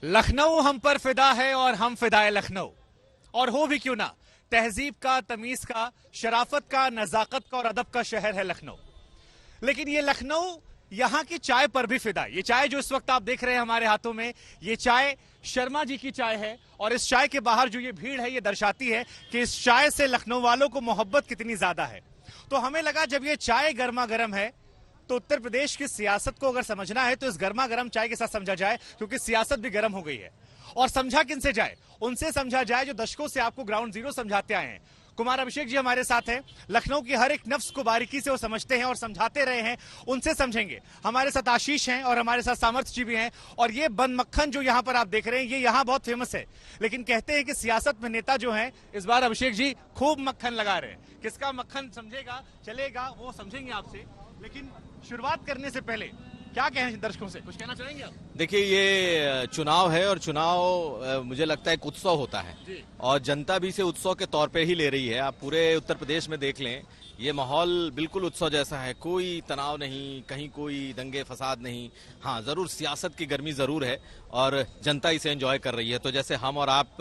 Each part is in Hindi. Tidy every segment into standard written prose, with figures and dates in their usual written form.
लखनऊ हम पर फिदा है और हम फिदाए लखनऊ। और हो भी क्यों ना, तहजीब का, तमीज का, शराफत का, नजाकत का और अदब का शहर है लखनऊ। लेकिन ये लखनऊ यहां की चाय पर भी फिदा है। ये चाय जो इस वक्त आप देख रहे हैं हमारे हाथों में, ये चाय शर्मा जी की चाय है। और इस चाय के बाहर जो ये भीड़ है, ये दर्शाती है कि इस चाय से लखनऊ वालों को मोहब्बत कितनी ज्यादा है। तो हमें लगा जब ये चाय गर्मा गर्म है तो उत्तर प्रदेश की सियासत को अगर समझना है तो इस गर्मा गर्म चाय के साथ समझा जाए, क्योंकि सियासत भी गर्म हो गई है। और समझा किनसे जाए? उनसे समझा जाए जो दशकों से आपको ग्राउंड जीरो समझाते आए हैं। कुमार अभिषेक जी हमारे साथ हैं। लखनऊ की हर एक नफ्स को बारीकी से वो समझते हैं और समझाते रहे हैं, उनसे समझेंगे। हमारे साथ आशीष हैं और हमारे साथ सामर्थ्य जी भी हैं। और ये बंद मक्खन जो यहाँ पर आप देख रहे हैं, ये यहाँ बहुत फेमस है। लेकिन कहते हैं कि सियासत में नेता जो हैं, इस बार अभिषेक जी खूब मक्खन लगा रहे हैं। किसका मक्खन समझेगा, चलेगा, वो समझेंगे आपसे। लेकिन शुरुआत करने से पहले क्या कहें दर्शकों से, कुछ कहना चाहेंगे आप? देखिए, ये चुनाव है और चुनाव मुझे लगता है एक उत्सव होता है और जनता भी इसे उत्सव के तौर पे ही ले रही है। आप पूरे उत्तर प्रदेश में देख लें, ये माहौल बिल्कुल उत्सव जैसा है। कोई तनाव नहीं, कहीं कोई दंगे फसाद नहीं। हाँ, जरूर सियासत की गर्मी जरूर है और जनता इसे एंजॉय कर रही है। तो जैसे हम और आप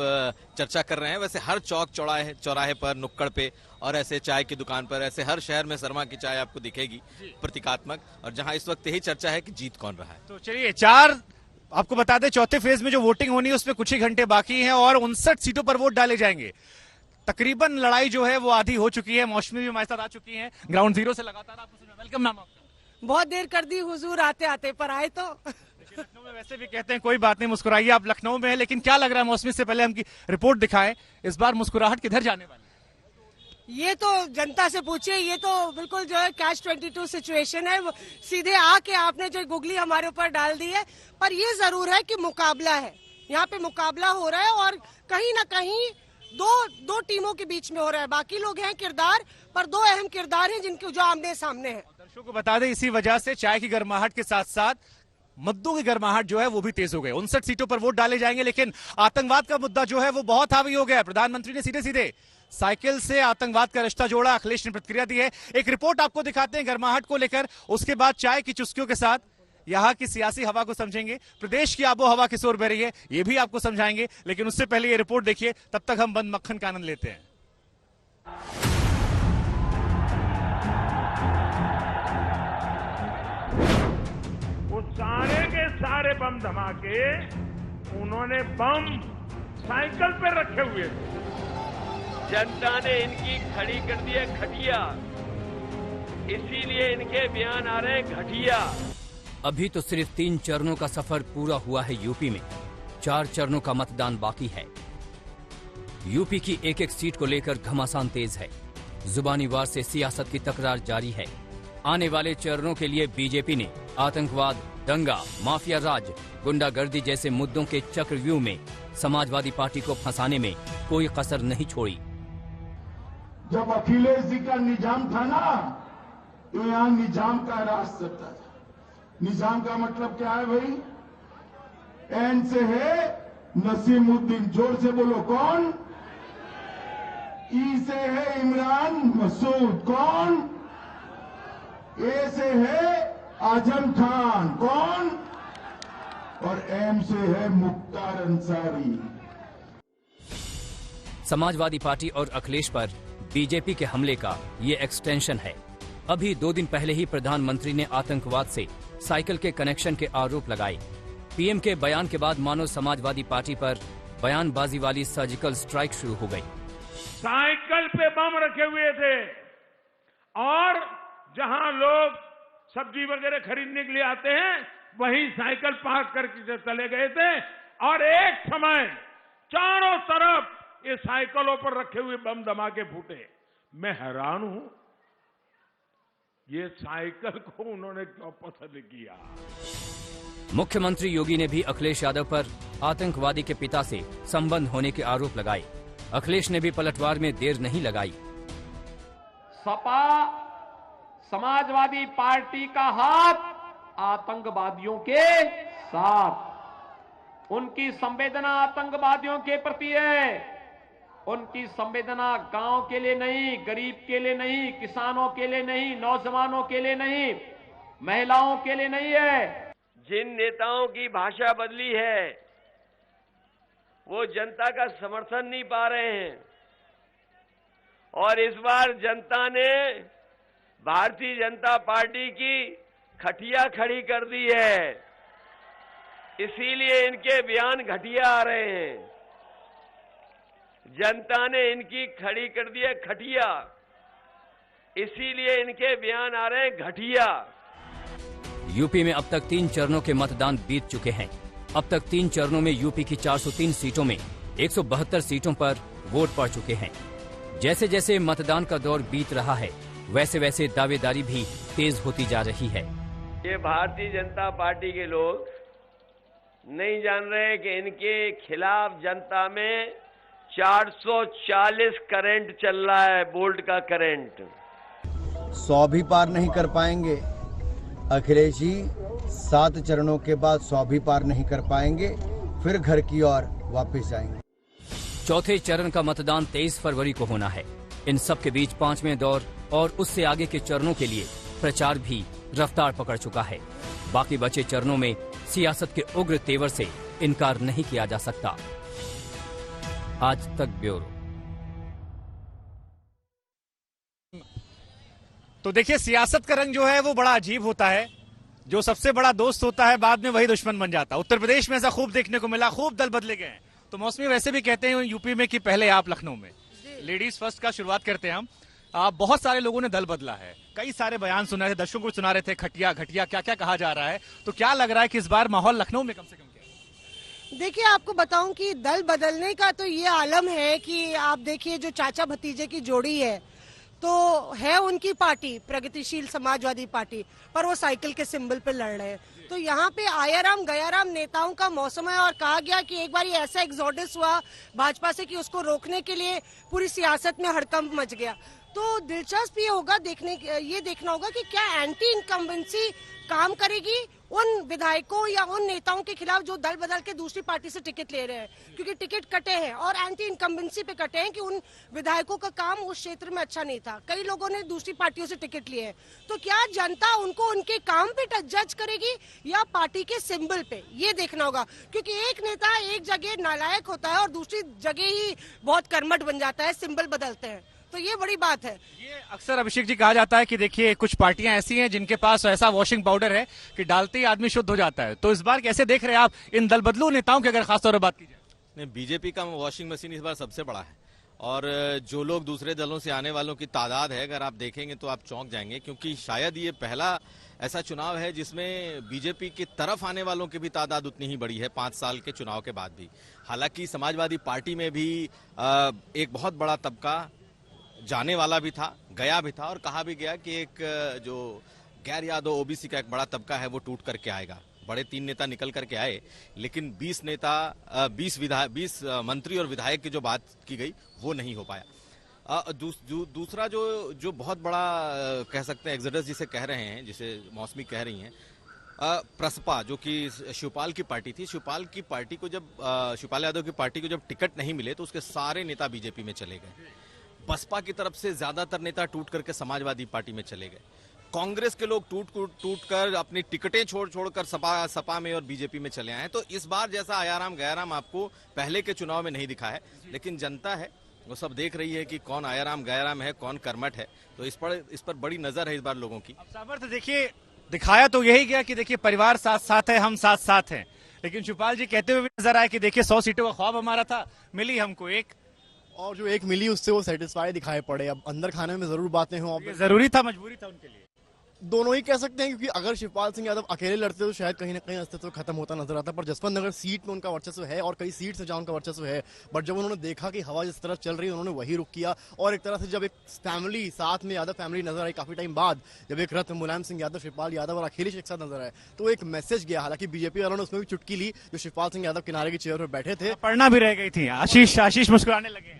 चर्चा कर रहे हैं, वैसे हर चौक चौराहे पर, नुक्कड़ पे और ऐसे चाय की दुकान पर, ऐसे हर शहर में शर्मा की चाय आपको दिखेगी प्रतीकात्मक। और जहां इस वक्त यही चर्चा है कि जीत कौन रहा है। तो चलिए, आपको बता दें, चौथे फेज में जो वोटिंग होनी है उसमें कुछ ही घंटे बाकी हैं और 59 सीटों पर वोट डाले जाएंगे। तकरीबन लड़ाई जो है वो आधी हो चुकी है। मौसमी भी हमारे साथ आ चुकी हैं ग्राउंड जीरो से लगातार। आपको वेलकम नाम आपका। बहुत देर कर दी हुजूर आते आते, पर आए तो। लखनऊ में वैसे भी कहते हैं कोई बात नहीं, मुस्कुराइए। आप लखनऊ में हैं, लेकिन क्या लग रहा है मौसमी से पहले हमकी रिपोर्ट दिखाएं, इस बार मुस्कुराहट किधर जाने वाली है? ये तो जनता से पूछिए। ये तो बिल्कुल जो है कैच 22 सिचुएशन है। सीधे आके आपने जो गुगली हमारे ऊपर डाल दी है। पर ये जरूर है कि मुकाबला है, यहाँ पे मुकाबला हो रहा है और कहीं ना कहीं दो टीमों के बीच में हो रहा है। बाकी लोग हैं किरदार, पर दो अहम किरदार हैं जिनके जो आमने सामने हैं। दर्शकों को बता दें, इसी वजह से चाय की गर्माहट के साथ साथ मुद्दों की गर्माहट जो है वो भी तेज हो गई। 59 सीटों पर वोट डाले जाएंगे, लेकिन आतंकवाद का मुद्दा जो है वो बहुत हावी हो गया। प्रधानमंत्री ने सीधे सीधे साइकिल से आतंकवाद का रिश्ता जोड़ा। अखिलेश ने प्रतिक्रिया दी है। एक रिपोर्ट आपको दिखाते हैं गर्माहट को लेकर, उसके बाद चाय की चुस्कियों के साथ यहाँ की सियासी हवा को समझेंगे। प्रदेश की आबो हवा किस ओर बह रही है ये भी आपको समझाएंगे, लेकिन उससे पहले ये रिपोर्ट देखिए। तब तक हम बंद मक्खन का आनंद लेते हैं। वो सारे के सारे बम धमाके उन्होंने बम साइकिल पे रखे हुए थे। जनता ने इनकी खड़ी कर दी है खटिया, इसीलिए इनके बयान आ रहे हैं घटिया। अभी तो सिर्फ 3 चरणों का सफर पूरा हुआ है यूपी में, 4 चरणों का मतदान बाकी है। यूपी की एक एक सीट को लेकर घमासान तेज है। जुबानी वार से सियासत की तकरार जारी है। आने वाले चरणों के लिए बीजेपी ने आतंकवाद, दंगा, माफिया राज, गुंडागर्दी जैसे मुद्दों के चक्रव्यूह में समाजवादी पार्टी को फंसाने में कोई कसर नहीं छोड़ी। जब अखिलेश जी का निजाम था ना, तो यहाँ निजाम का राज चलता था। निजाम का मतलब क्या है भाई? एन से है नसीमुद्दीन, जोर से बोलो कौन? ई से है इमरान मसूद, कौन? ए से है आजम खान, कौन? और एम से है मुख्तार अंसारी। समाजवादी पार्टी और अखिलेश पर बीजेपी के हमले का ये एक्सटेंशन है। अभी 2 दिन पहले ही प्रधानमंत्री ने आतंकवाद से साइकिल के कनेक्शन के आरोप लगाए। पीएम के बयान के बाद मानो समाजवादी पार्टी पर बयानबाजी वाली सर्जिकल स्ट्राइक शुरू हो गई। साइकिल पे बम रखे हुए थे और जहां लोग सब्जी वगैरह खरीदने के लिए आते हैं, वहीं साइकिल पार्क करके चले गए थे। और एक समय चारों तरफ ये साइकिलों पर रखे हुए बम धमाके फूटे। मैं हैरान हूं, ये साइकिल को उन्होंने क्यों पसंद किया? मुख्यमंत्री योगी ने भी अखिलेश यादव पर आतंकवादी के पिता से संबंध होने के आरोप लगाए। अखिलेश ने भी पलटवार में देर नहीं लगाई। सपा समाजवादी पार्टी का हाथ आतंकवादियों के साथ, उनकी संवेदना आतंकवादियों के प्रति है। उनकी संवेदना गांव के लिए नहीं, गरीब के लिए नहीं, किसानों के लिए नहीं, नौजवानों के लिए नहीं, महिलाओं के लिए नहीं है। जिन नेताओं की भाषा बदली है, वो जनता का समर्थन नहीं पा रहे हैं। और इस बार जनता ने भारतीय जनता पार्टी की खटिया खड़ी कर दी है, इसीलिए इनके बयान घटिया आ रहे हैं। जनता ने इनकी खड़ी कर दी है खटिया, इसीलिए इनके बयान आ रहे हैं घटिया। यूपी में अब तक 3 चरणों के मतदान बीत चुके हैं। अब तक 3 चरणों में यूपी की 403 सीटों में 172 सीटों पर वोट पड़ चुके हैं। जैसे जैसे मतदान का दौर बीत रहा है, वैसे वैसे दावेदारी भी तेज होती जा रही है। ये भारतीय जनता पार्टी के लोग नहीं जान रहे कि इनके खिलाफ जनता में 440 करंट चल रहा है, वोल्ट का करंट। 100 भी पार नहीं कर पाएंगे अखिलेश जी। 7 चरणों के बाद 100 भी पार नहीं कर पाएंगे, फिर घर की ओर वापस आएंगे। चौथे चरण का मतदान 23 फरवरी को होना है। इन सब के बीच 5वें दौर और उससे आगे के चरणों के लिए प्रचार भी रफ्तार पकड़ चुका है। बाकी बचे चरणों में सियासत के उग्र तेवर से इनकार नहीं किया जा सकता। आज तक ब्यूरो। तो देखिए, सियासत का रंग जो है वो बड़ा अजीब होता है। जो सबसे बड़ा दोस्त होता है बाद में वही दुश्मन बन जाता है। उत्तर प्रदेश में ऐसा खूब देखने को मिला, खूब दल बदले गए हैं। तो मौसमी वैसे भी कहते हैं यूपी में कि पहले आप लखनऊ में। लेडीज फर्स्ट का शुरुआत करते हैं हम। बहुत सारे लोगों ने दल बदला है, कई सारे बयान सुना रहे थे, दर्शकों को सुना रहे थे खटिया घटिया क्या क्या कहा जा रहा है। तो क्या लग रहा है कि इस बार माहौल लखनऊ में कम से कम क्या है? देखिए, आपको बताऊं कि दल बदलने का तो ये आलम है कि आप देखिए जो चाचा भतीजे की जोड़ी है, तो है उनकी पार्टी प्रगतिशील समाजवादी पार्टी, पर वो साइकिल के सिंबल पे लड़ रहे हैं। तो यहाँ पे आयाराम गयाराम नेताओं का मौसम है। और कहा गया कि एक बार ये ऐसा एग्जोडस हुआ भाजपा से कि उसको रोकने के लिए पूरी सियासत में हड़कंप मच गया। तो दिलचस्प ये होगा ये देखना होगा कि क्या एंटी इनकम्बेंसी काम करेगी उन विधायकों या उन नेताओं के खिलाफ जो दल बदल के दूसरी पार्टी से टिकट ले रहे हैं, क्योंकि टिकट कटे हैं और एंटी इनकम्बेंसी पे कटे हैं कि उन विधायकों का काम उस क्षेत्र में अच्छा नहीं था। कई लोगों ने दूसरी पार्टियों से टिकट लिए हैं। तो क्या जनता उनको उनके काम पे जज करेगी या पार्टी के सिंबल पे, ये देखना होगा। क्योंकि एक नेता एक जगह नालायक होता है और दूसरी जगह ही बहुत कर्मठ बन जाता है, सिंबल बदलते हैं। तो ये बड़ी बात है। ये अक्सर अभिषेक जी कहा जाता है कि देखिए कुछ पार्टियां ऐसी हैं जिनके पास ऐसा वॉशिंग पाउडर है कि डालते ही आदमी शुद्ध हो जाता है। तो इस बार कैसे देख रहे हैं आप इन दल बदलू नेताओं की अगर खासतौर पर बात की जाए? बीजेपी का वॉशिंग मशीन इस बार सबसे बड़ा है। और जो लोग दूसरे दलों से आने वालों की तादाद है, अगर आप देखेंगे तो आप चौंक जाएंगे, क्योंकि शायद ये पहला ऐसा चुनाव है जिसमें बीजेपी की तरफ आने वालों की भी तादाद उतनी ही बड़ी है 5 साल के चुनाव के बाद भी। हालांकि समाजवादी पार्टी में भी एक बहुत बड़ा तबका जाने वाला भी था, गया भी था, और कहा भी गया कि एक जो गैर यादव ओबीसी का एक बड़ा तबका है वो टूट करके आएगा। बड़े 3 नेता निकल करके आए, लेकिन 20 मंत्री और विधायक की जो बात की गई वो नहीं हो पाया। दूसरा जो बहुत बड़ा कह सकते हैं एक्सोडस जिसे कह रहे हैं, जिसे मौसमी कह रही हैं, प्रसपा जो कि शिवपाल की पार्टी थी, शिवपाल यादव की पार्टी को जब टिकट नहीं मिले तो उसके सारे नेता बीजेपी में चले गए। बसपा की तरफ से ज्यादातर नेता टूट करके समाजवादी पार्टी में चले गए। कांग्रेस के लोग टूट कर अपनी टिकटें छोड़कर सपा में और बीजेपी में चले आए हैं। तो इस बार जैसा आयाराम गयाराम आपको पहले के चुनाव में नहीं दिखा है, लेकिन जनता है वो सब देख रही है कि कौन आयाराम गयाराम है, कौन कर्मठ है। तो इस पर बड़ी नजर है इस बार लोगों की। सामर्थ्य देखिए दिखाया तो यही गया कि देखिए परिवार साथ साथ है, हम साथ साथ हैं। लेकिन शिवपाल जी कहते हुए भी नजर आए कि देखिए 100 सीटों का ख्वाब हमारा था, मिली हमको एक, और जो एक मिली उससे वो सेटिस्फाई दिखाई पड़े। अब अंदर खाने में जरूर बातें हों, जरूरी था, मजबूरी था उनके लिए, दोनों ही कह सकते हैं। क्योंकि अगर शिवपाल सिंह यादव अकेले लड़ते तो शायद कहीं ना कहीं अस्तित्व खत्म होता नजर आता। पर जसवंत नगर सीट में उनका वर्चस्व है और कई सीट से जहां उनका वर्चस्व है, बट जब उन्होंने देखा कि हवा जिस तरफ चल रही है उन्होंने वही रुक किया। और एक तरह से जब एक फैमिली साथ में यादव फैमिली नजर आई काफी टाइम बाद, जब एक रथ मुलायम सिंह यादव, शिवपाल यादव और अखिलेश एक साथ नजर आए, तो एक मैसेज गया। हालांकि बीजेपी वालों ने उसमें भी चुटकी ली, जो शिवपाल सिंह यादव किनारे की चेयर पर बैठे थे, पढ़ना भी रह गई थी। आशीष मुस्कुराने लगे।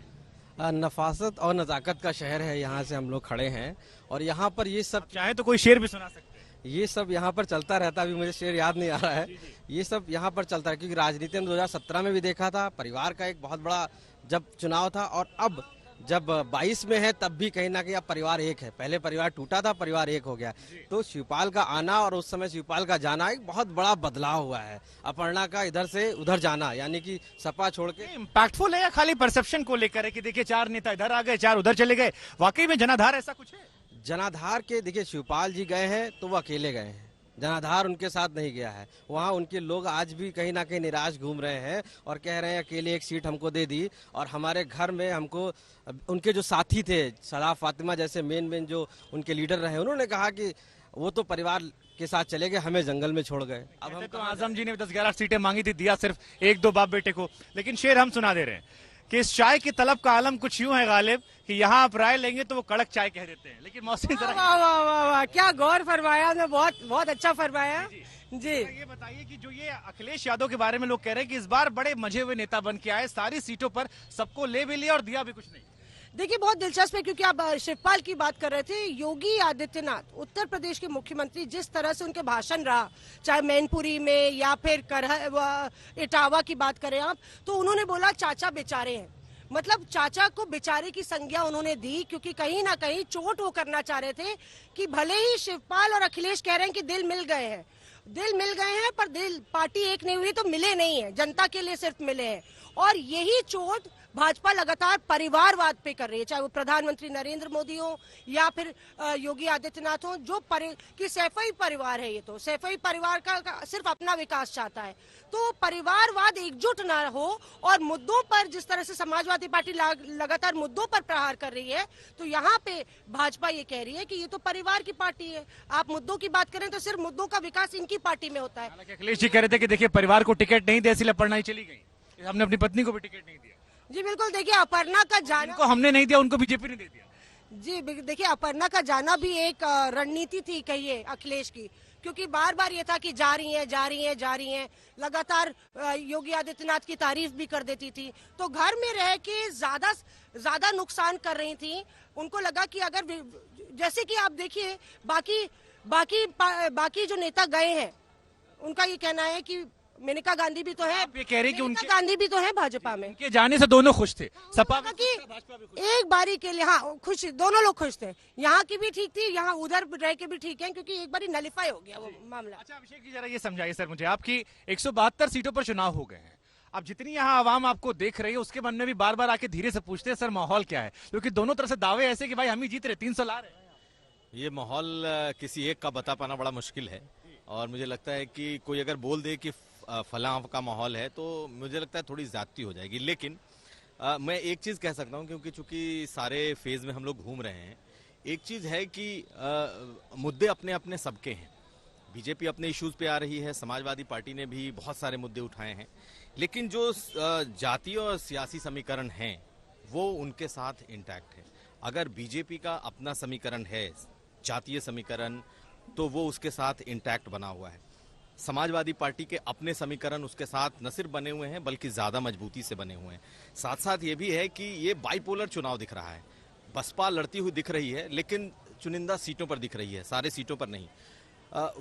नफासत और नजाकत का शहर है, यहाँ से हम लोग खड़े हैं और यहाँ पर ये सब, चाहे तो कोई शेर भी सुना सकते हैं, ये सब यहाँ पर चलता रहता। अभी मुझे शेर याद नहीं आ रहा है। ये सब यहाँ पर चलता है क्योंकि राजनीति में 2017 में भी देखा था, परिवार का एक बहुत बड़ा जब चुनाव था, और अब जब 22 में है तब भी कहीं ना कहीं अब परिवार एक है। पहले परिवार टूटा था, परिवार एक हो गया। तो शिवपाल का आना और उस समय शिवपाल का जाना एक बहुत बड़ा बदलाव हुआ है। अपर्णा का इधर से उधर जाना, यानी कि सपा छोड़ के इम्पैक्टफुल है या खाली परसेप्शन को लेकर है कि देखिए 4 नेता इधर आ गए, 4 उधर चले गए? वाकई में जनाधार ऐसा कुछ है? जनाधार के देखिए, शिवपाल जी गए हैं तो वो अकेले गए हैं, जनाधार उनके साथ नहीं गया है। वहाँ उनके लोग आज भी कहीं ना कहीं निराश घूम रहे हैं और कह रहे हैं अकेले एक सीट हमको दे दी और हमारे घर में हमको, उनके जो साथी थे सलाह फातिमा जैसे मेन जो उनके लीडर रहे, उन्होंने कहा कि वो तो परिवार के साथ चले गए, हमें जंगल में छोड़ गए। अब हम तो आजम जी ने 10-11 सीटें मांगी थी, दिया सिर्फ 1-2 बाप बेटे को। लेकिन शेर हम सुना दे रहे हैं कि इस चाय की तलब का आलम कुछ यूं है गालिब कि यहाँ आप राय लेंगे तो वो कड़क चाय कह देते हैं। लेकिन मौसमी वाह वाह वाह वाह, क्या गौर फरमाया, मैं बहुत अच्छा फरमाया जी। ये बताइए कि जो ये अखिलेश यादव के बारे में लोग कह रहे हैं कि इस बार बड़े मजे हुए नेता बन के आए, सारी सीटों पर सबको ले भी लिया और दिया भी कुछ नहीं। देखिए बहुत दिलचस्प है, क्योंकि आप शिवपाल की बात कर रहे थे। योगी आदित्यनाथ उत्तर प्रदेश के मुख्यमंत्री, जिस तरह से उनके भाषण रहा, चाहे मैनपुरी में या फिर इटावा की बात करें आप, तो उन्होंने बोला चाचा बेचारे हैं। मतलब चाचा को बेचारे की संज्ञा उन्होंने दी, क्योंकि कहीं ना कहीं चोट वो करना चाह रहे थे कि भले ही शिवपाल और अखिलेश कह रहे हैं कि दिल मिल गए हैं, पर दिल पार्टी एक नहीं हुई तो मिले नहीं है, जनता के लिए सिर्फ मिले हैं। और यही चोट भाजपा लगातार परिवारवाद पे कर रही है, चाहे वो प्रधानमंत्री नरेंद्र मोदी हो या फिर योगी आदित्यनाथ हो, जो कि सैफई परिवार है। ये तो सैफई परिवार का सिर्फ अपना विकास चाहता है। तो परिवारवाद एकजुट ना हो और मुद्दों पर, जिस तरह से समाजवादी पार्टी लगातार मुद्दों पर प्रहार कर रही है, तो यहाँ पे भाजपा ये कह रही है कि ये तो परिवार की पार्टी है, आप मुद्दों की बात करें तो सिर्फ मुद्दों का विकास इनकी पार्टी में होता है। अखिलेश जी कह रहे थे कि देखिए परिवार को टिकट नहीं दे इसलिए अपर्णा ही चली गई, हमने अपनी पत्नी को भी टिकट नहीं दिया। जी बिल्कुल, देखिए अपर्णा का जाना, को हमने नहीं दिया उनको बीजेपी ने दे दिया। जी देखिए अपर्णा का जाना भी एक रणनीति थी कहिए अखिलेश की, क्योंकि बार बार ये था कि जा रही हैं, लगातार योगी आदित्यनाथ की तारीफ भी कर देती थी, तो घर में रह के ज्यादा नुकसान कर रही थी। उनको लगा कि अगर, जैसे कि आप देखिए बाकी जो नेता गए हैं, उनका ये कहना है कि मेनका गांधी भी तो है, ये कह रहे कि उनके गांधी भी तो है भाजपा में, उनके जाने से दोनों खुश थे, सपा कि एक बारी के लिए हाँ खुश, दोनों लोग खुश थे। यहाँ की भी ठीक थी, यहाँ उधर रह के भी ठीक है, क्योंकि एक बारी नलिफाई हो गया वो मामला। अच्छा अभिषेक जी जरा ये समझाइए सर मुझे, आपकी 172 सीटों पर चुनाव हो गए हैं, अब जितनी यहाँ आवाम आपको देख रही है उसके मन में भी बार बार आके धीरे से पूछते हैं सर माहौल क्या है, क्योंकि दोनों तरफ से दावे ऐसे कि भाई हम ही जीत रहे, 300 ला रहे। ये माहौल किसी एक का बता पाना बड़ा मुश्किल है और मुझे लगता है कि कोई अगर बोल दे कि फलां का माहौल है तो मुझे लगता है थोड़ी ज्यादती हो जाएगी। लेकिन मैं एक चीज कह सकता हूं, क्योंकि चूंकि सारे फेज में हम लोग घूम रहे हैं, एक चीज है कि मुद्दे अपने अपने सबके हैं। बीजेपी अपने इश्यूज पे आ रही है, समाजवादी पार्टी ने भी बहुत सारे मुद्दे उठाए हैं, लेकिन जो जातीय और सियासी समीकरण हैं वो उनके साथ इंटैक्ट है। अगर बीजेपी का अपना समीकरण है जातीय समीकरण, तो वो उसके साथ इंटैक्ट बना हुआ है। समाजवादी पार्टी के अपने समीकरण उसके साथ न सिर्फ बने हुए हैं बल्कि ज्यादा मजबूती से बने हुए हैं। साथ साथ ये भी है कि ये बाइपोलर चुनाव दिख रहा है, बसपा लड़ती हुई दिख रही है लेकिन चुनिंदा सीटों पर दिख रही है, सारे सीटों पर नहीं।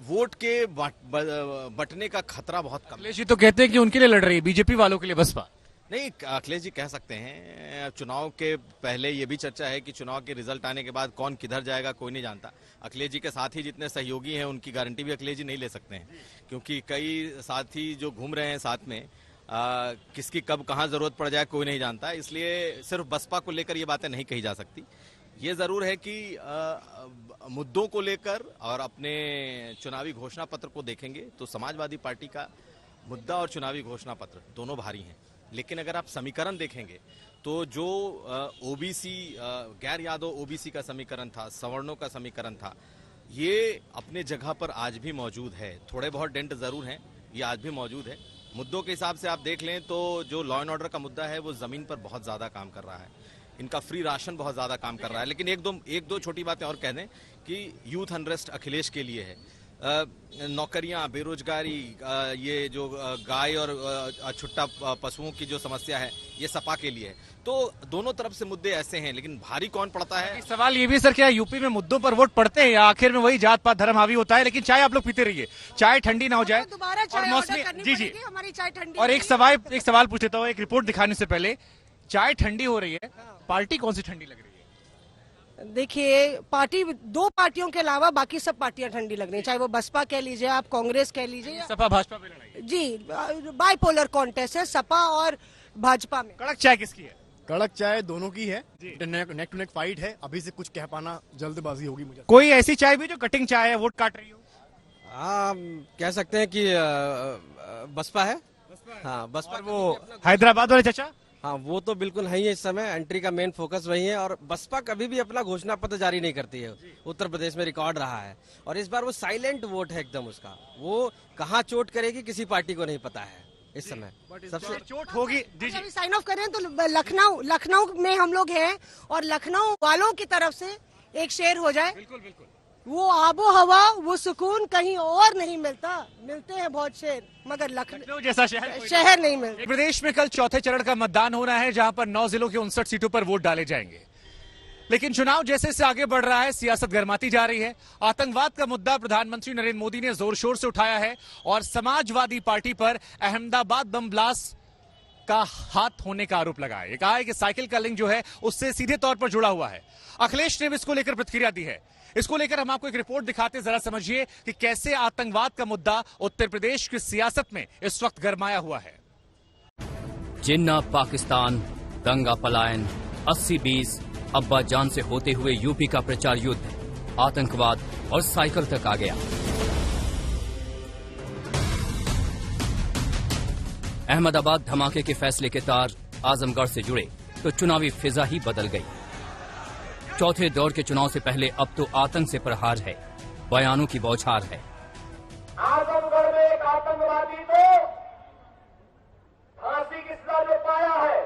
वोट के बंटने का खतरा बहुत कम। अखिलेश जी तो कहते हैं कि उनके लिए लड़ रही है, बीजेपी वालों के लिए बसपा नहीं। अखिलेश जी कह सकते हैं, चुनाव के पहले ये भी चर्चा है कि चुनाव के रिजल्ट आने के बाद कौन किधर जाएगा कोई नहीं जानता। अखिलेश जी के साथी जितने सहयोगी हैं उनकी गारंटी भी अखिलेश जी नहीं ले सकते हैं, क्योंकि कई साथी जो घूम रहे हैं साथ में, किसकी कब कहां जरूरत पड़ जाए कोई नहीं जानता। इसलिए सिर्फ बसपा को लेकर ये बातें नहीं कही जा सकती। ये जरूर है कि मुद्दों को लेकर और अपने चुनावी घोषणा पत्र को देखेंगे तो समाजवादी पार्टी का मुद्दा और चुनावी घोषणा पत्र दोनों भारी हैं। लेकिन अगर आप समीकरण देखेंगे तो जो ओबीसी गैर यादव ओबीसी का समीकरण था, सवर्णों का समीकरण था, ये अपने जगह पर आज भी मौजूद है। थोड़े बहुत डेंट जरूर हैं, ये आज भी मौजूद है। मुद्दों के हिसाब से आप देख लें तो जो लॉ एंड ऑर्डर का मुद्दा है वो जमीन पर बहुत ज्यादा काम कर रहा है, इनका फ्री राशन बहुत ज्यादा काम कर रहा है। लेकिन एक दो छोटी बातें और कह दें कि यूथ अनरेस्ट अखिलेश के लिए है, नौकरियां, बेरोजगारी, ये जो गाय और छुट्टा पशुओं की जो समस्या है ये सपा के लिए है। तो दोनों तरफ से मुद्दे ऐसे हैं, लेकिन भारी कौन पड़ता है? सवाल ये भी सर, क्या यूपी में मुद्दों पर वोट पड़ते हैं या आखिर में वही जात पात धर्म हावी होता है? लेकिन चाय आप लोग पीते रहिए, चाय ठंडी ना हो जाए। दोबारा चाय ऑर्डर करनी पड़ेगी, हमारी चाय ठंडी। और एक सवाल पूछ लेता हूँ, एक रिपोर्ट दिखाने से पहले, चाय ठंडी हो रही है पार्टी कौन सी ठंडी लग रही है? देखिए, पार्टी, दो पार्टियों के अलावा बाकी सब पार्टियां ठंडी लग रही हैं, चाहे वो बसपा कह लीजिए, आप कांग्रेस कह लीजिए, सपा भाजपा में लड़ाई। जी, बाइपोलर कॉन्टेस्ट है सपा और भाजपा में। कड़क चाय किसकी है? कड़क चाय दोनों की है, नेक टू नेक फाइट है। अभी से कुछ कह पाना जल्दबाजी होगी मुझे। कोई ऐसी चाय भी जो कटिंग चाय है, वोट काट रही हो? हाँ, कह सकते हैं कि बसपा है। हाँ, बसपा। और वो हैदराबाद वाले चचा? हाँ, वो तो बिल्कुल है ही इस समय। एंट्री का मेन फोकस वही है। और बसपा कभी भी अपना घोषणा पत्र जारी नहीं करती है, उत्तर प्रदेश में रिकॉर्ड रहा है। और इस बार वो साइलेंट वोट है एकदम उसका। वो कहाँ चोट करेगी किसी पार्टी को नहीं पता है इस समय। सबसे चोट होगी। अभी साइन ऑफ करें तो लखनऊ में हम लोग हैं, और लखनऊ वालों की तरफ से एक शेर हो जाए। बिल्कुल बिल्कुल। वो आबो हवा, वो सुकून कहीं और नहीं मिलता। मिलते हैं बहुत शेर, मगर लखनऊ जैसा शहर नहीं मिलता। प्रदेश में कल चौथे चरण का मतदान होना है, जहां पर 9 जिलों की 59 सीटों पर वोट डाले जाएंगे। लेकिन चुनाव जैसे से आगे बढ़ रहा है, सियासत गर्माती जा रही है। आतंकवाद का मुद्दा प्रधानमंत्री नरेंद्र मोदी ने जोर शोर से उठाया है, और समाजवादी पार्टी पर अहमदाबाद बम ब्लास्ट का हाथ होने का आरोप लगाया। ये कहा है कि साइकिल का लिंक जो है उससे सीधे तौर पर जुड़ा हुआ है। अखिलेश ने भी इसको लेकर प्रतिक्रिया दी है। इसको लेकर हम आपको एक रिपोर्ट दिखाते हैं, जरा समझिए कि कैसे आतंकवाद का मुद्दा उत्तर प्रदेश की सियासत में इस वक्त गरमाया हुआ है। जिन्ना, पाकिस्तान, दंगा पलायन, 80-20, अब्बा जान से होते हुए यूपी का प्रचार युद्ध आतंकवाद और साइकिल तक आ गया। अहमदाबाद धमाके के फैसले के तार आजमगढ़ से जुड़े तो चुनावी फिजा ही बदल गई। चौथे दौर के चुनाव से पहले अब तो आतंक से प्रहार है, बयानों की बौछार है। आजमगढ़ में एक आतंकवादी को फांसी की सजा जो पाया है,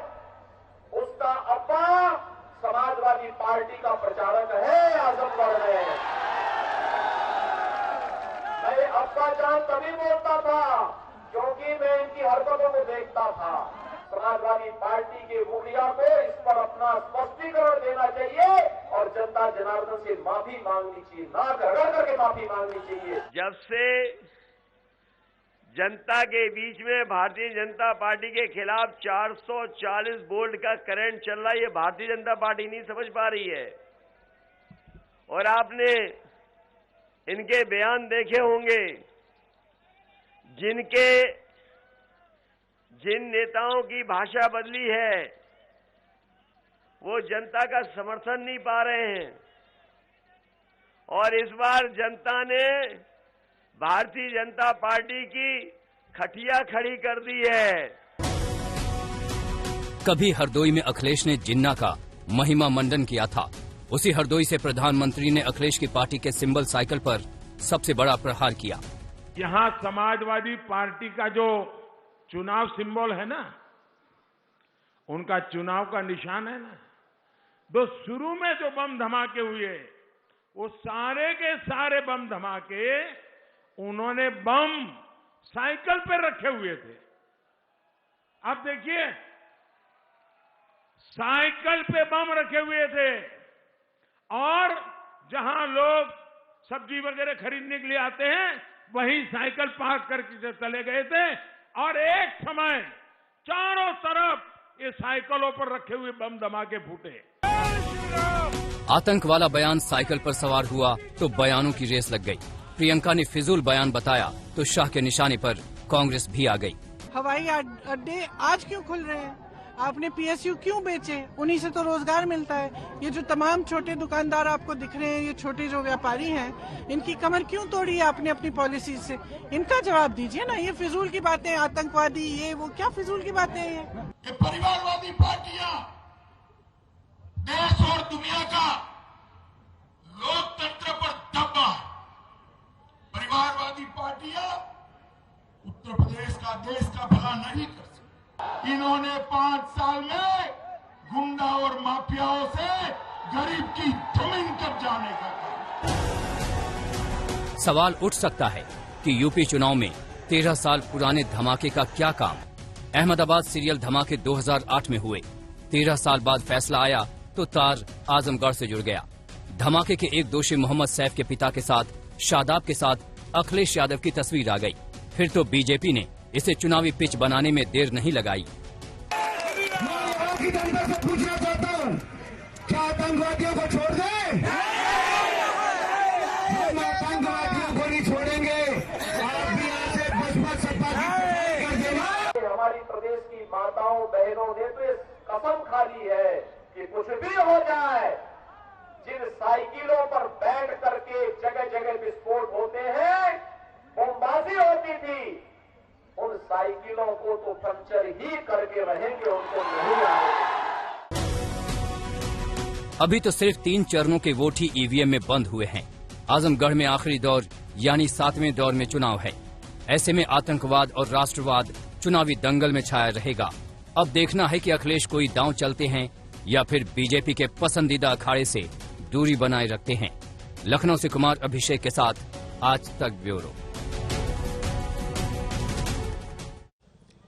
उसका अब्बा समाजवादी पार्टी का प्रचारक है आजमगढ़ में। मैं अब्बा जान तभी बोलता था क्योंकि मैं इनकी हरकतों को देखता था। समाजवादी पार्टी के मुखिया को इस पर अपना स्पष्टीकरण देना चाहिए और जनता जनार्दन से माफी मांगनी चाहिए, नाक रगड़ करके माफी मांगनी चाहिए। जब से जनता के बीच में भारतीय जनता पार्टी के खिलाफ 440 वोल्ट का करंट चल रहा है, ये भारतीय जनता पार्टी नहीं समझ पा रही है। और आपने इनके बयान देखे होंगे, जिन नेताओं की भाषा बदली है वो जनता का समर्थन नहीं पा रहे हैं। और इस बार जनता ने भारतीय जनता पार्टी की खटिया खड़ी कर दी है। कभी हरदोई में अखिलेश ने जिन्ना का महिमा मंडन किया था। उसी हरदोई से प्रधानमंत्री ने अखिलेश की पार्टी के सिंबल साइकिल पर सबसे बड़ा प्रहार किया। यहां समाजवादी पार्टी का जो चुनाव सिंबल है ना, उनका चुनाव का निशान है ना, तो शुरू में जो बम धमाके हुए, वो सारे के सारे बम धमाके उन्होंने बम साइकिल पे रखे हुए थे। आप देखिए, साइकिल पे बम रखे हुए थे, और जहां लोग सब्जी वगैरह खरीदने के लिए आते हैं वहीं साइकिल पार्क करके चले गए थे। और एक समय चारों तरफ ये साइकिलों पर रखे हुए बम धमाके फूटे। आतंक वाला बयान साइकिल पर सवार हुआ तो बयानों की रेस लग गई। प्रियंका ने फिजूल बयान बताया तो शाह के निशाने पर कांग्रेस भी आ गई। हवाई अड्डे आज क्यों खुल रहे हैं? आपने पीएसयू क्यों बेचे? उन्हीं से तो रोजगार मिलता है। ये जो तमाम छोटे दुकानदार आपको दिख रहे हैं, ये छोटे जो व्यापारी हैं, इनकी कमर क्यों तोड़ी है आपने अपनी पॉलिसी से? इनका जवाब दीजिए ना। ये फिजूल की बातें, आतंकवादी, ये वो, क्या फिजूल की बातें हैं ये? परिवारवादी पार्टियां देश और दुनिया का लोकतंत्र पर दबा है। परिवारवादी पार्टियां उत्तर प्रदेश का, देश का भला नहीं कर सकती। इन्होंने 5 साल में गुंडा और माफियाओं से गरीब की जमीन कब्जाने का काम। सवाल उठ सकता है कि यूपी चुनाव में 13 साल पुराने धमाके का क्या काम? अहमदाबाद सीरियल धमाके 2008 में हुए। 13 साल बाद फैसला आया तो तार आजमगढ़ से जुड़ गया। धमाके के एक दोषी मोहम्मद सैफ के पिता के साथ शादाब के साथ अखिलेश यादव की तस्वीर आ गई। फिर तो बीजेपी ने इसे चुनावी पिच बनाने में देर नहीं लगाई। मैं आपकी जनता से पूछना चाहता हूं, आतंकवादियों को छोड़ दें? हम आतंकवादियों को नहीं छोड़ेंगे। आप भी यहाँ से बचपन सपा कर देना। हमारी प्रदेश की माताओं बहनों ने तो इस कसम खा ली है कि कुछ भी हो जाए, जिन साइकिलों पर बैठ करके जगह जगह विस्फोट होते हैं, बमबाजी होती थी, उन साइकिलों को तो पंचर ही करके रहेंगे, उनको नहीं आएगा। अभी तो सिर्फ 3 चरणों के वोट ही ईवीएम में बंद हुए हैं। आजमगढ़ में आखिरी दौर यानी 7वें दौर में चुनाव है। ऐसे में आतंकवाद और राष्ट्रवाद चुनावी दंगल में छाया रहेगा। अब देखना है कि अखिलेश कोई दांव चलते हैं या फिर बीजेपी के पसंदीदा अखाड़े से दूरी बनाए रखते हैं। लखनऊ से कुमार अभिषेक के साथ आज तक ब्यूरो।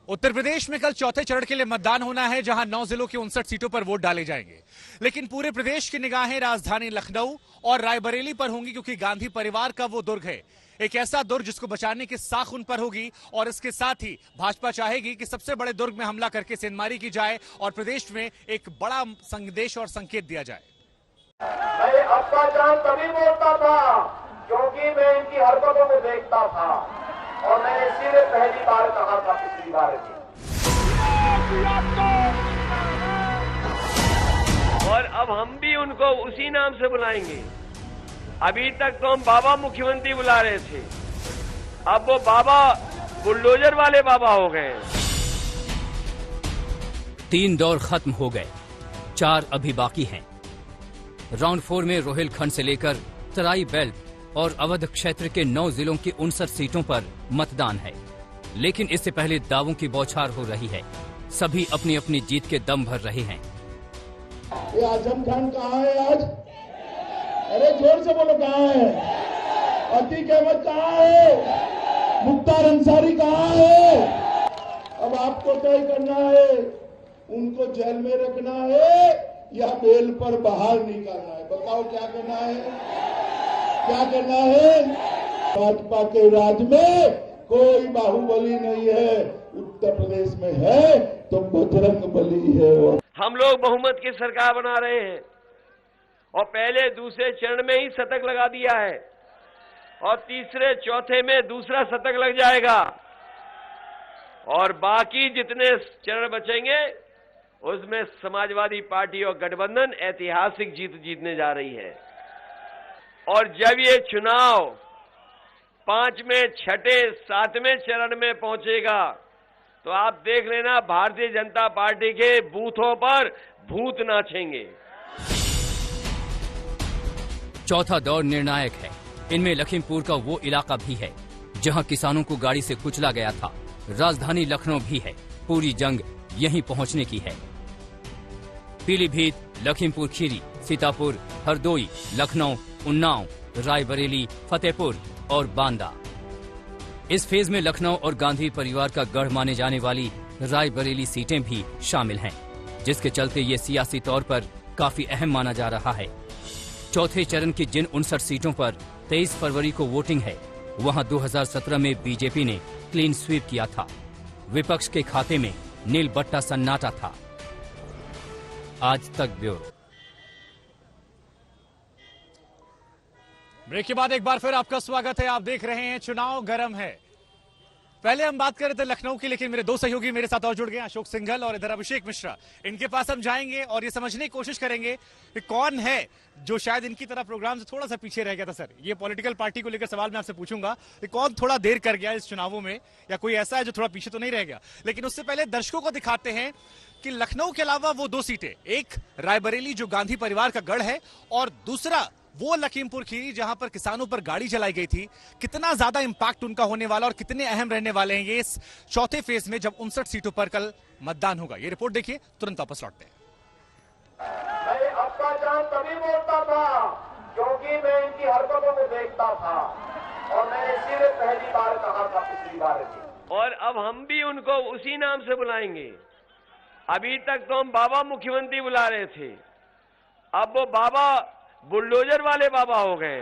उत्तर प्रदेश में कल चौथे चरण के लिए मतदान होना है, जहां 9 जिलों की 59 सीटों पर वोट डाले जाएंगे। लेकिन पूरे प्रदेश की निगाहें राजधानी लखनऊ और रायबरेली पर होंगी, क्योंकि गांधी परिवार का वो दुर्ग है, एक ऐसा दुर्ग जिसको बचाने की साख उन पर होगी। और इसके साथ ही भाजपा चाहेगी कि सबसे बड़े दुर्ग में हमला करके सेंधमारी की जाए और प्रदेश में एक बड़ा संदेश और संकेत दिया जाए। मैं अब्बा जान तभी बोलता था क्योंकि मैं इनकी हरकतों को देखता था, और मैंने इसीलिए पहली बार कहा था पिछली बार भी। और अब हम भी उनको उसी नाम से बुलाएंगे। अभी तक तो हम बाबा मुख्यमंत्री बुला रहे थे, अब वो बाबा बुलडोजर वाले बाबा हो गए। 3 दौर खत्म हो गए, 4 अभी बाकी हैं। राउंड 4 में रोहिलखंड से लेकर तराई बेल्ट और अवध क्षेत्र के 9 जिलों की 59 सीटों पर मतदान है। लेकिन इससे पहले दावों की बौछार हो रही है। सभी अपनी अपनी जीत के दम भर रहे हैं। ये आजम खान कहाँ है आज? अरे जोर से बोलो, कहाँ है? अतीक अहमद कहाँ है? मुख्तार अंसारी कहाँ है? अब आपको तय करना है, उनको जेल में रखना है या बेल पर बाहर निकालना है। बताओ क्या करना है? क्या करना है? भाजपा के राज में कोई बाहुबली नहीं है, उत्तर प्रदेश में है तो बजरंग बली है। हम लोग बहुमत की सरकार बना रहे हैं और पहले दूसरे चरण में ही शतक लगा दिया है और तीसरे चौथे में दूसरा शतक लग जाएगा, और बाकी जितने चरण बचेंगे उसमें समाजवादी पार्टी और गठबंधन ऐतिहासिक जीत जीतने जा रही है। और जब ये चुनाव 5वें, 6ठे, 7वें चरण में पहुंचेगा तो आप देख लेना, भारतीय जनता पार्टी के बूथों पर भूत नाचेंगे। चौथा दौर निर्णायक है। इनमें लखीमपुर का वो इलाका भी है जहां किसानों को गाड़ी से कुचला गया था। राजधानी लखनऊ भी है, पूरी जंग यहीं पहुंचने की है। पीलीभीत, लखीमपुर खीरी, सीतापुर, हरदोई, लखनऊ, उन्नाव, रायबरेली, फतेहपुर और बांदा। इस फेज में लखनऊ और गांधी परिवार का गढ़ माने जाने वाली रायबरेली सीटें भी शामिल हैं, जिसके चलते ये सियासी तौर पर काफी अहम माना जा रहा है। चौथे चरण की जिन 59 सीटों पर 23 फरवरी को वोटिंग है, वहां 2017 में बीजेपी ने क्लीन स्वीप किया था। विपक्ष के खाते में नील बट्टा सन्नाटा था। आज तक ब्यूरो। ब्रेक के बाद एक बार फिर आपका स्वागत है। आप देख रहे हैं चुनाव गरम है। पहले हम बात कर रहे थे लखनऊ की, लेकिन मेरे 2 सहयोगी मेरे साथ और जुड़ गए, अशोक सिंघल और इधर अभिषेक मिश्रा। इनके पास हम जाएंगे और ये समझने की कोशिश करेंगे कि कौन है जो शायद इनकी तरह प्रोग्राम से थोड़ा सा पीछे रह गया था। सर, ये पॉलिटिकल पार्टी को लेकर सवाल मैं आपसे पूछूंगा कि कौन थोड़ा देर कर गया इस चुनावों में, या कोई ऐसा है जो थोड़ा पीछे तो नहीं रह गया। लेकिन उससे पहले दर्शकों को दिखाते हैं कि लखनऊ के अलावा वो 2 सीटें, एक रायबरेली जो गांधी परिवार का गढ़ है, और दूसरा वो लखीमपुर खीरी जहां पर किसानों पर गाड़ी चलाई गई थी। कितना ज्यादा इंपैक्ट उनका होने वाला और कितने अहम रहने वाले हैं ये इस चौथे फेज में, जब 59 सीटों पर कल मतदान होगा। ये रिपोर्ट देखिए, तुरंत वापस लौटते हैं। मैं अब्बा जान तभी बोलता था क्योंकि मैं इनकी हरकतों को देखता था, और मैंने इसीलिए पहली बार कहा था पिछली बार भी। और अब हम भी उनको उसी नाम से बुलाएंगे। अभी तक तो हम बाबा मुख्यमंत्री बुला रहे थे, अब वो बाबा बुलडोजर वाले बाबा हो गए।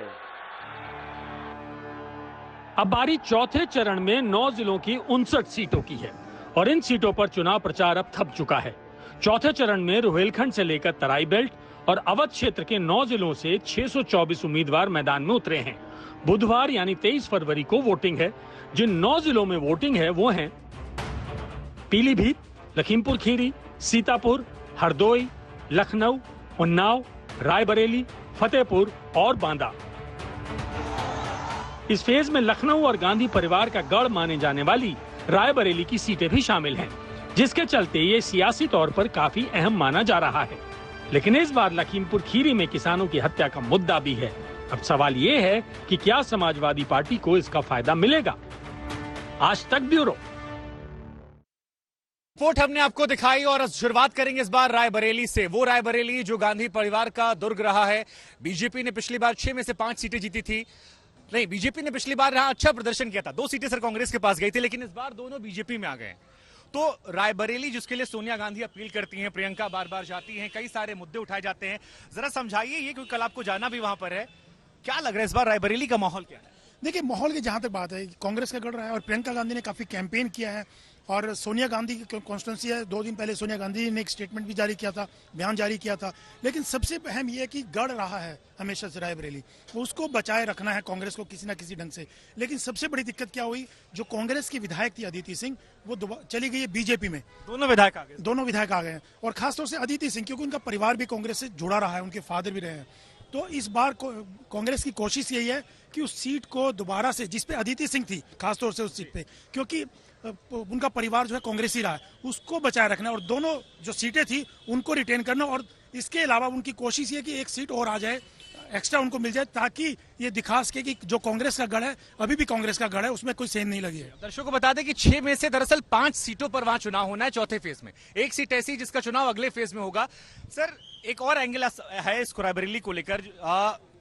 अब बारी चौथे चरण में 9 जिलों की 59 सीटों की है और इन सीटों पर चुनाव प्रचार अब थम चुका है। चौथे चरण में रोहिलखंड से लेकर तराई बेल्ट और अवध क्षेत्र के 9 जिलों से 624 उम्मीदवार मैदान में उतरे हैं। बुधवार यानी 23 फरवरी को वोटिंग है। जिन 9 जिलों में वोटिंग है वो हैं पीलीभीत, लखीमपुर खीरी, सीतापुर, हरदोई, लखनऊ, उन्नाव, रायबरेली, फतेहपुर और बांदा। इस फेज में लखनऊ और गांधी परिवार का गढ़ माने जाने वाली रायबरेली की सीटें भी शामिल हैं, जिसके चलते ये सियासी तौर पर काफी अहम माना जा रहा है। लेकिन इस बार लखीमपुर खीरी में किसानों की हत्या का मुद्दा भी है। अब सवाल ये है कि क्या समाजवादी पार्टी को इसका फायदा मिलेगा? आज तक ब्यूरो रिपोर्ट हमने आपको दिखाई और शुरुआत करेंगे इस बार रायबरेली से। वो रायबरेली जो गांधी परिवार का दुर्ग रहा है। बीजेपी ने पिछली बार 6 में से 5 सीटें जीती थी। नहीं, बीजेपी ने पिछली बार यहां अच्छा प्रदर्शन किया था। 2 सीटें सर कांग्रेस के पास गई थी, लेकिन इस बार दोनों बीजेपी में आ गए। तो रायबरेली जिसके लिए सोनिया गांधी अपील करती हैं, प्रियंका बार बार जाती हैं, कई सारे मुद्दे उठाए जाते हैं। जरा समझाइए ये, क्योंकि कल आपको जाना भी वहां पर है। क्या लग रहा है इस बार रायबरेली का माहौल क्या है? देखिए, माहौल की जहां तक बात है, कांग्रेस का गढ़ रहा है और प्रियंका गांधी ने काफी कैंपेन किया है और सोनिया गांधी की कॉन्स्टिट्यूंसी है। 2 दिन पहले सोनिया गांधी ने एक स्टेटमेंट भी जारी किया था, बयान जारी किया था। लेकिन सबसे अहम यह है कि गढ़ रहा है हमेशा से रायबरेली, उसको बचाए रखना है कांग्रेस को किसी न किसी ढंग से। लेकिन सबसे बड़ी दिक्कत क्या हुई, जो कांग्रेस की विधायक थी अदिति सिंह, वो चली गई है बीजेपी में। दोनों विधायक आ गए। दोनों विधायक आ गए हैं और खासतौर से अदिति सिंह, क्योंकि उनका परिवार भी कांग्रेस से जुड़ा रहा है, उनके फादर भी रहे हैं। तो इस बार कांग्रेस की कोशिश यही है कि उस सीट को दोबारा से, जिसपे अदिति सिंह थी खासतौर से उस सीट पे, क्योंकि उनका परिवार जो है कांग्रेस ही रहा है, उसको बचाए रखना और दोनों जो सीटें थी उनको रिटेन करना। और इसके अलावा उनकी कोशिश ये कि एक सीट और आ जाए, एक्स्ट्रा उनको मिल जाए, ताकि ये दिखा सके कि जो कांग्रेस का गढ़ है अभी भी कांग्रेस का गढ़ है, उसमें कोई सेंध नहीं लगी है। दर्शकों को बता दें कि 6 में से दरअसल 5 सीटों पर वहां चुनाव होना है चौथे फेज में। एक सीट ऐसी जिसका चुनाव अगले फेज में होगा। सर, एक और एंगल है इस रायबरेली को लेकर।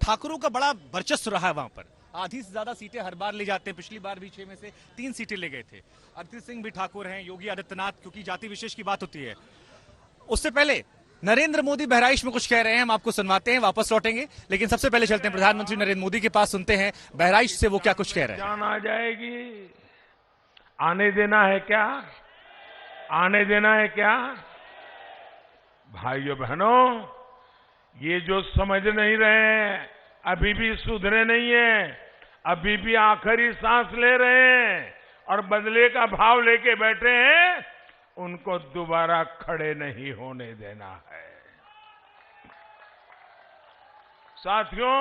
ठाकुरों का बड़ा वर्चस्व रहा है वहां पर, आधी से ज्यादा सीटें हर बार ले जाते हैं। पिछली बार भी 6 में से 3 सीटें ले गए थे। अदिति सिंह भी ठाकुर हैं, योगी आदित्यनाथ, क्योंकि जाति विशेष की बात होती है। उससे पहले नरेंद्र मोदी बहराइच में कुछ कह रहे हैं, हम आपको सुनवाते हैं, वापस लौटेंगे। लेकिन सबसे पहले चलते हैं प्रधानमंत्री नरेंद्र मोदी के पास, सुनते हैं बहराइच से वो क्या कुछ कह रहे हैं। जान आ जाएगी, आने देना है क्या? आने देना है क्या? भाइयों बहनों, ये जो समझ नहीं रहे हैं, अभी भी सुधरे नहीं है, अभी भी आखिरी सांस ले रहे हैं और बदले का भाव लेके बैठे हैं, उनको दोबारा खड़े नहीं होने देना है। साथियों,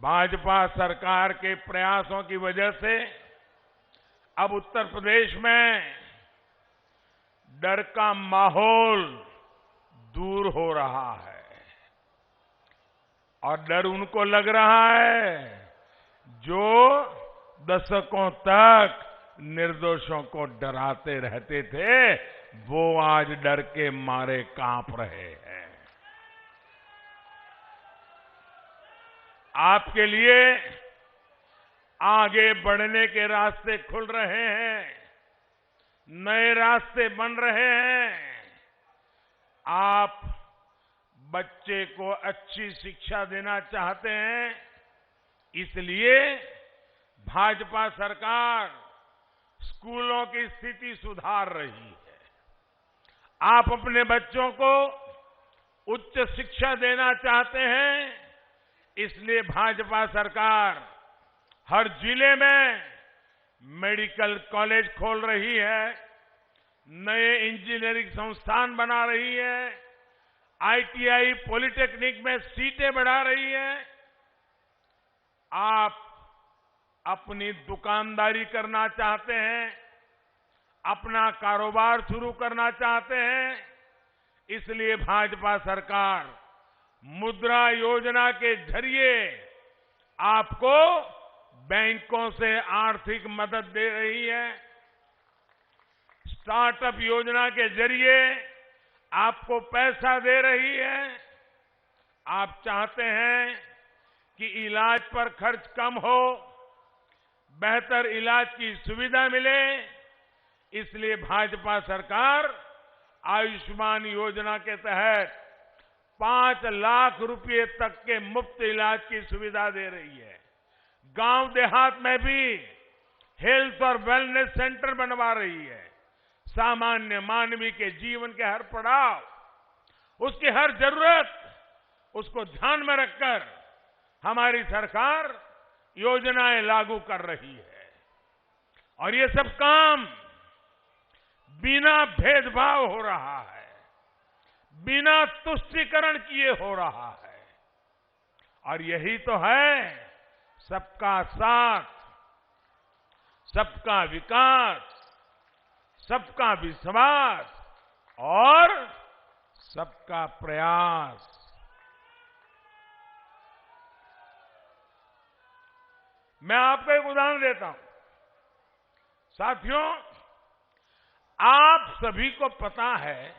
भाजपा सरकार के प्रयासों की वजह से अब उत्तर प्रदेश में डर का माहौल दूर हो रहा है और डर उनको लग रहा है जो दशकों तक निर्दोषों को डराते रहते थे, वो आज डर के मारे कांप रहे हैं। आपके लिए आगे बढ़ने के रास्ते खुल रहे हैं, नए रास्ते बन रहे हैं। आप बच्चे को अच्छी शिक्षा देना चाहते हैं, इसलिए भाजपा सरकार स्कूलों की स्थिति सुधार रही है। आप अपने बच्चों को उच्च शिक्षा देना चाहते हैं, इसलिए भाजपा सरकार हर जिले में मेडिकल कॉलेज खोल रही है, नए इंजीनियरिंग संस्थान बना रही है, आईटीआई पॉलिटेक्निक में सीटें बढ़ा रही है। आप अपनी दुकानदारी करना चाहते हैं, अपना कारोबार शुरू करना चाहते हैं, इसलिए भाजपा सरकार मुद्रा योजना के जरिए आपको बैंकों से आर्थिक मदद दे रही है। स्टार्टअप योजना के जरिए आपको पैसा दे रही है। आप चाहते हैं कि इलाज पर खर्च कम हो, बेहतर इलाज की सुविधा मिले, इसलिए भाजपा सरकार आयुष्मान योजना के तहत 5 लाख रुपए तक के मुफ्त इलाज की सुविधा दे रही है। गांव देहात में भी हेल्थ और वेलनेस सेंटर बनवा रही है। सामान्य मानवी के जीवन के हर पड़ाव उसकी हर जरूरत, उसको ध्यान में रखकर हमारी सरकार योजनाएं लागू कर रही है। और ये सब काम बिना भेदभाव हो रहा है, बिना तुष्टीकरण किए हो रहा है। और यही तो है सबका साथ, सबका विकास, सबका विश्वास और सबका प्रयास। मैं आपको एक उदाहरण देता हूं। साथियों, आप सभी को पता है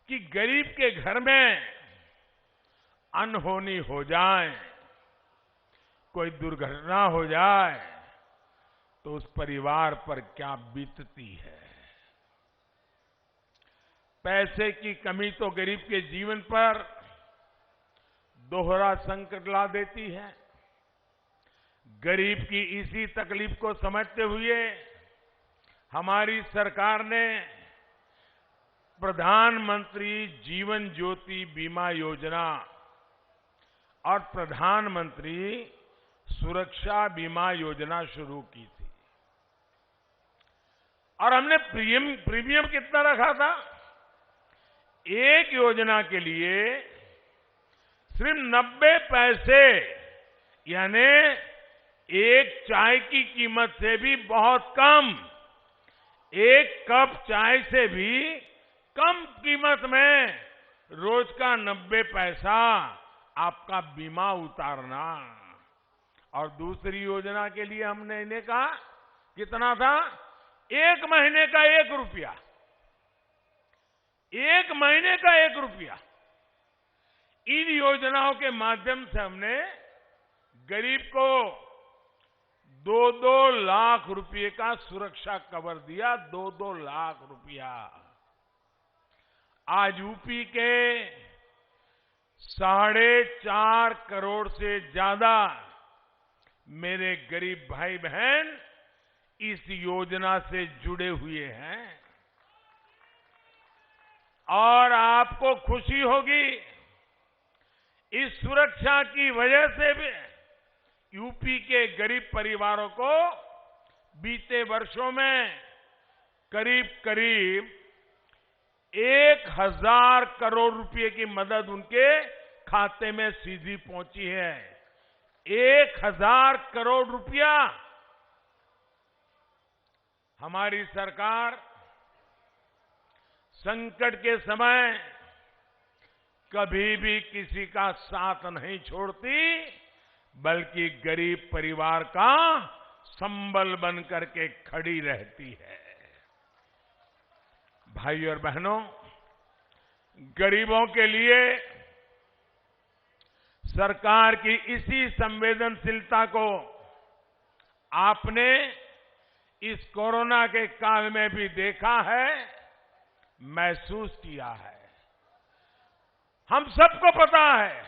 कि गरीब के घर में अनहोनी हो जाए, कोई दुर्घटना हो जाए तो उस परिवार पर क्या बीतती है। पैसे की कमी तो गरीब के जीवन पर दोहरा संकट ला देती है। गरीब की इसी तकलीफ को समझते हुए हमारी सरकार ने प्रधानमंत्री जीवन ज्योति बीमा योजना और प्रधानमंत्री सुरक्षा बीमा योजना शुरू की थी। और हमने प्रीमियम कितना रखा था? एक योजना के लिए सिर्फ 90 पैसे, यानी एक चाय की कीमत से भी बहुत कम, एक कप चाय से भी कम कीमत में रोज का 90 पैसा आपका बीमा उतारना। और दूसरी योजना के लिए हमने इन्हें कहा, कितना था? 1 महीने का 1 रुपया, 1 महीने का 1 रुपया। इन योजनाओं के माध्यम से हमने गरीब को 2-2 लाख रुपए का सुरक्षा कवर दिया। 2-2 लाख रुपया। आज यूपी के 4.5 करोड़ से ज्यादा मेरे गरीब भाई बहन इस योजना से जुड़े हुए हैं। और आपको खुशी होगी, इस सुरक्षा की वजह से भी यूपी के गरीब परिवारों को बीते वर्षों में करीब 1000 करोड़ रुपए की मदद उनके खाते में सीधी पहुंची है। 1000 करोड़ रुपया। हमारी सरकार संकट के समय कभी भी किसी का साथ नहीं छोड़ती, बल्कि गरीब परिवार का संबल बन करके खड़ी रहती है। भाई और बहनों, गरीबों के लिए सरकार की इसी संवेदनशीलता को आपने इस कोरोना के काल में भी देखा है, महसूस किया है। हम सबको पता है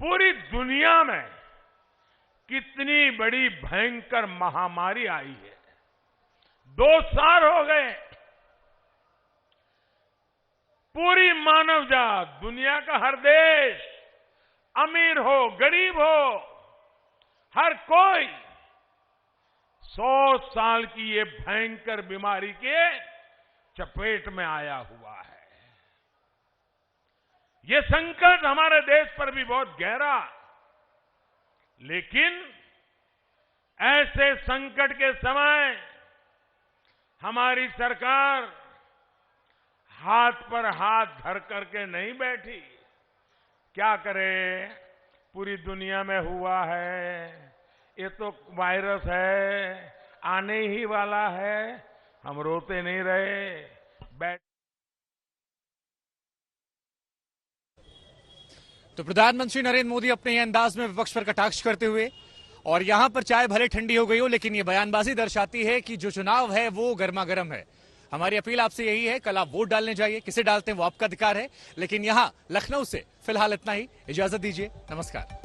पूरी दुनिया में कितनी बड़ी भयंकर महामारी आई है। 2 साल हो गए। पूरी मानव जात, दुनिया का हर देश, अमीर हो गरीब हो, हर कोई 100 साल की ये भयंकर बीमारी के चपेट में आया हुआ है। ये संकट हमारे देश पर भी बहुत गहरा, लेकिन ऐसे संकट के समय हमारी सरकार हाथ पर हाथ धर करके नहीं बैठी। क्या करे, पूरी दुनिया में हुआ है, ये तो वायरस है, आने ही वाला है, हम रोते नहीं रहे। तो प्रधानमंत्री नरेंद्र मोदी अपने अंदाज में विपक्ष पर कटाक्ष करते हुए, और यहां पर चाय भले ठंडी हो गई हो, लेकिन ये बयानबाजी दर्शाती है कि जो चुनाव है वो गर्मा गर्म है। हमारी अपील आपसे यही है, कल आप वोट डालने जाइए, किसे डालते हैं वो आपका अधिकार है। लेकिन यहां लखनऊ से फिलहाल इतना ही। इजाजत दीजिए, नमस्कार।